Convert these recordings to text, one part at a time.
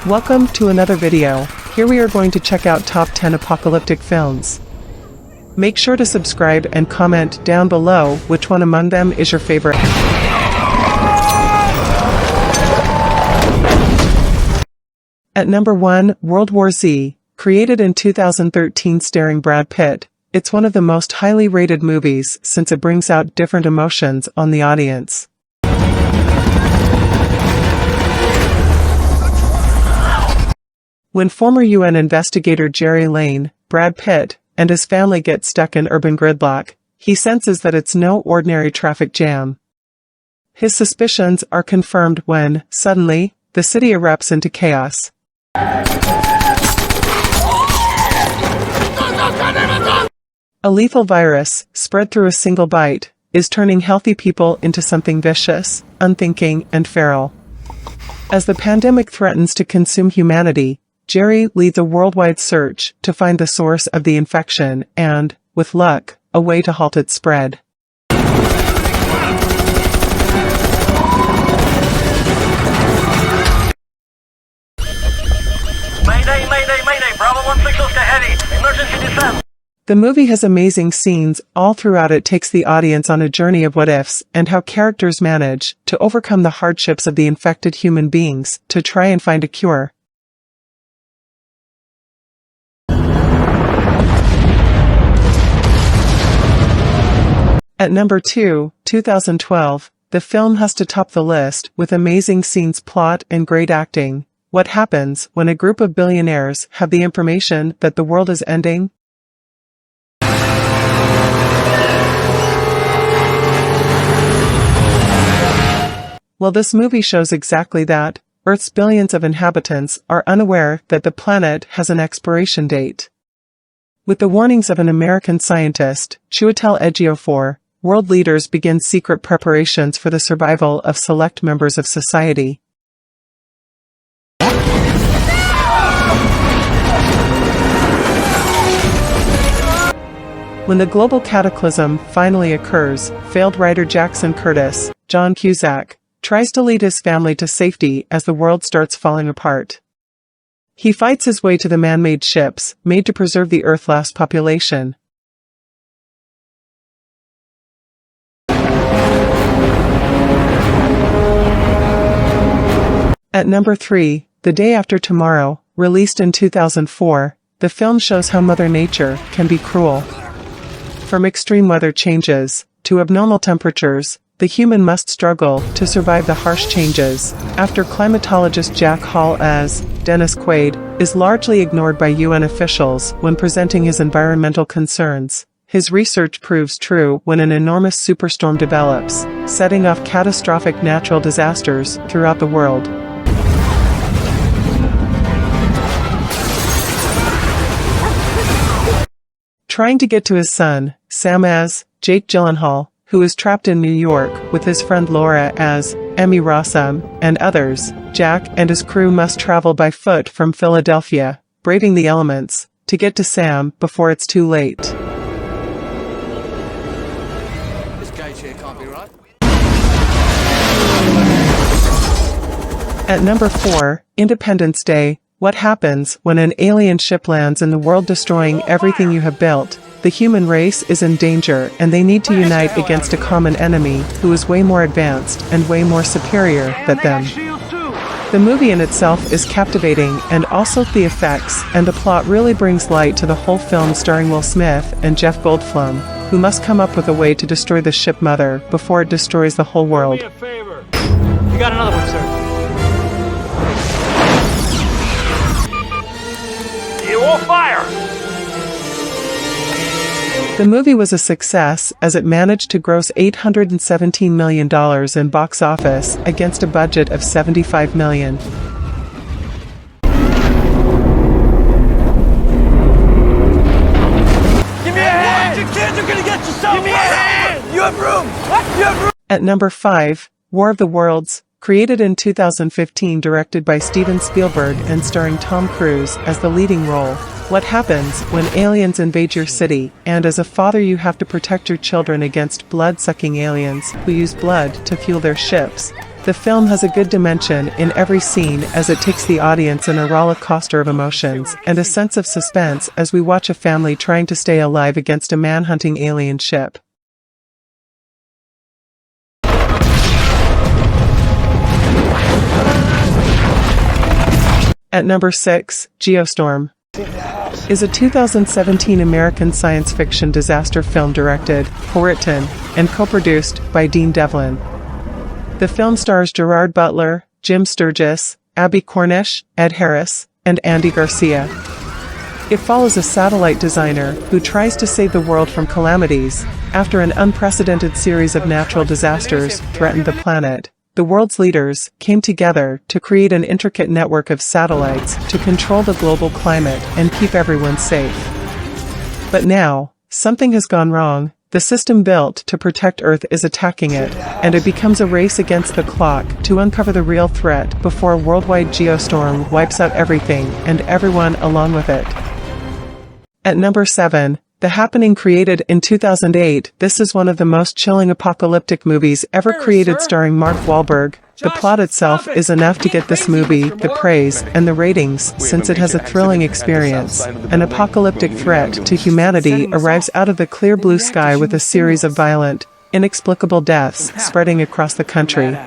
Welcome to another video. Here we are going to check out top 10 apocalyptic films. Make sure to subscribe and comment down below which one among them is your favorite. At number 1, World War Z, created in 2013 starring Brad Pitt. It's one of the most highly rated movies since it brings out different emotions on the audience. When former UN investigator Jerry Lane, Brad Pitt, and his family get stuck in urban gridlock, he senses that it's no ordinary traffic jam. His suspicions are confirmed when, suddenly, the city erupts into chaos. A lethal virus, spread through a single bite, is turning healthy people into something vicious, unthinking, and feral. As the pandemic threatens to consume humanity, Jerry leads a worldwide search to find the source of the infection and, with luck, a way to halt its spread. Mayday, mayday, mayday, Bravo 1 signals to heavy, emergency descent. The movie has amazing scenes. All throughout it takes the audience on a journey of what-ifs and how characters manage to overcome the hardships of the infected human beings to try and find a cure. At number 2, 2012, the film has to top the list with amazing scenes, plot, and great acting. What happens when a group of billionaires have the information that the world is ending? Well, this movie shows exactly that. Earth's billions of inhabitants are unaware that the planet has an expiration date. With the warnings of an American scientist, Chiwetel Ejiofor, world leaders begin secret preparations for the survival of select members of society. When the global cataclysm finally occurs, failed writer Jackson Curtis, John Cusack, tries to lead his family to safety as the world starts falling apart. He fights his way to the man-made ships, made to preserve the Earth's last population. At number 3, The Day After Tomorrow, released in 2004, the film shows how Mother Nature can be cruel. From extreme weather changes to abnormal temperatures, the human must struggle to survive the harsh changes. After climatologist Jack Hall as Dennis Quaid is largely ignored by UN officials when presenting his environmental concerns, his research proves true when an enormous superstorm develops, setting off catastrophic natural disasters throughout the world. Trying to get to his son, Sam as Jake Gyllenhaal, who is trapped in New York with his friend Laura as Emmy Rossum, and others, Jack and his crew must travel by foot from Philadelphia, braving the elements, to get to Sam before it's too late. This gauge here can't be right. At number 4, Independence Day. What happens when an alien ship lands in the world, destroying everything you have built? The human race is in danger and they need to unite against a common enemy who is way more advanced and way more superior than them. The movie in itself is captivating, and also the effects and the plot really brings light to the whole film, starring Will Smith and Jeff Goldblum, who must come up with a way to destroy the ship Mother before it destroys the whole world. Do me a favor. You got another one, sir. You will fire! The movie was a success as it managed to gross $817 million in box office against a budget of $75 million. Give me a hand! You kids are gonna get yourself! Give me a hand! You have room! What? You have room! At number 5, War of the Worlds, created in 2015, directed by Steven Spielberg and starring Tom Cruise as the leading role. What happens when aliens invade your city, and as a father you have to protect your children against blood-sucking aliens who use blood to fuel their ships? The film has a good dimension in every scene as it takes the audience in a roller coaster of emotions and a sense of suspense as we watch a family trying to stay alive against a man-hunting alien ship. At number 6, Geostorm is a 2017 American science fiction disaster film directed, co-written, and co-produced by Dean Devlin. The film stars Gerard Butler, Jim Sturgis, Abby Cornish, Ed Harris, and Andy Garcia. It follows a satellite designer who tries to save the world from calamities after an unprecedented series of natural disasters threatened the planet. The world's leaders came together to create an intricate network of satellites to control the global climate and keep everyone safe. But now, something has gone wrong. The system built to protect Earth is attacking it, and it becomes a race against the clock to uncover the real threat before a worldwide geostorm wipes out everything and everyone along with it. At number 7, The Happening, created in 2008, this is one of the most chilling apocalyptic movies ever created, starring Mark Wahlberg. The plot itself is enough to get this movie the praise and the ratings, since it has a thrilling experience. An apocalyptic threat to humanity arrives out of the clear blue sky with a series of violent, inexplicable deaths spreading across the country.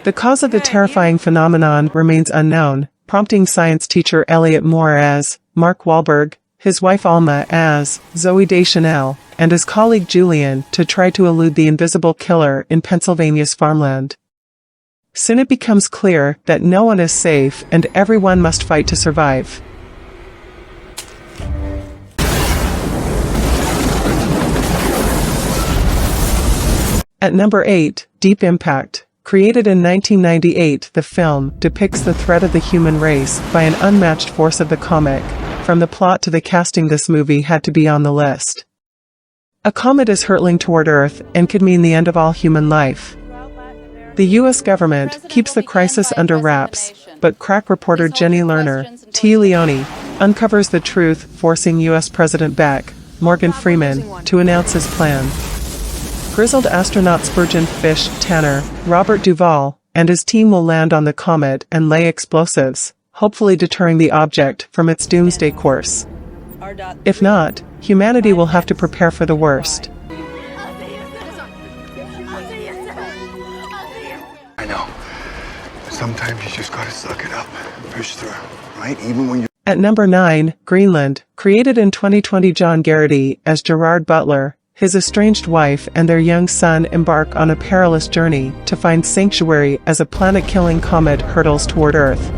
The cause of the terrifying phenomenon remains unknown, prompting science teacher Elliot Moore as Mark Wahlberg, his wife Alma as Zooey Deschanel, and his colleague Julian to try to elude the invisible killer in Pennsylvania's farmland. Soon it becomes clear that no one is safe and everyone must fight to survive. At number 8, Deep Impact. Created in 1998, the film depicts the threat of the human race by an unmatched force of the comic. From the plot to the casting, this movie had to be on the list. A comet is hurtling toward Earth and could mean the end of all human life. The U.S. government keeps the crisis under wraps, but crack reporter Jenny Lerner, T. Leone, uncovers the truth, forcing U.S. President Morgan Freeman, to announce his plan. Grizzled astronaut Spurgeon Fish Tanner, Robert Duvall, and his team will land on the comet and lay explosives, hopefully deterring the object from its doomsday course. If not, humanity will have to prepare for the worst. I know. Sometimes you just gotta suck it up and push through, right? Even when you... At number 9, Greenland. Created in 2020, John Garrity as Gerard Butler, his estranged wife and their young son embark on a perilous journey to find sanctuary as a planet-killing comet hurtles toward Earth.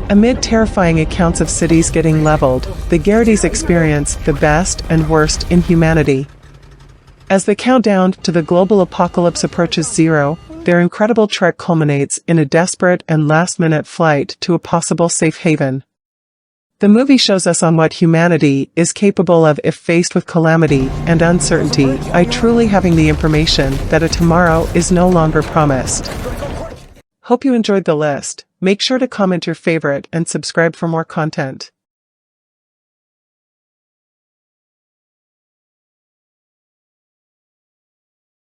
Amid terrifying accounts of cities getting leveled, the Garritys experience the best and worst in humanity. As the countdown to the global apocalypse approaches zero, their incredible trek culminates in a desperate and last-minute flight to a possible safe haven. The movie shows us on what humanity is capable of if faced with calamity and uncertainty, by truly having the information that a tomorrow is no longer promised. Hope you enjoyed the list. Make sure to comment your favorite and subscribe for more content.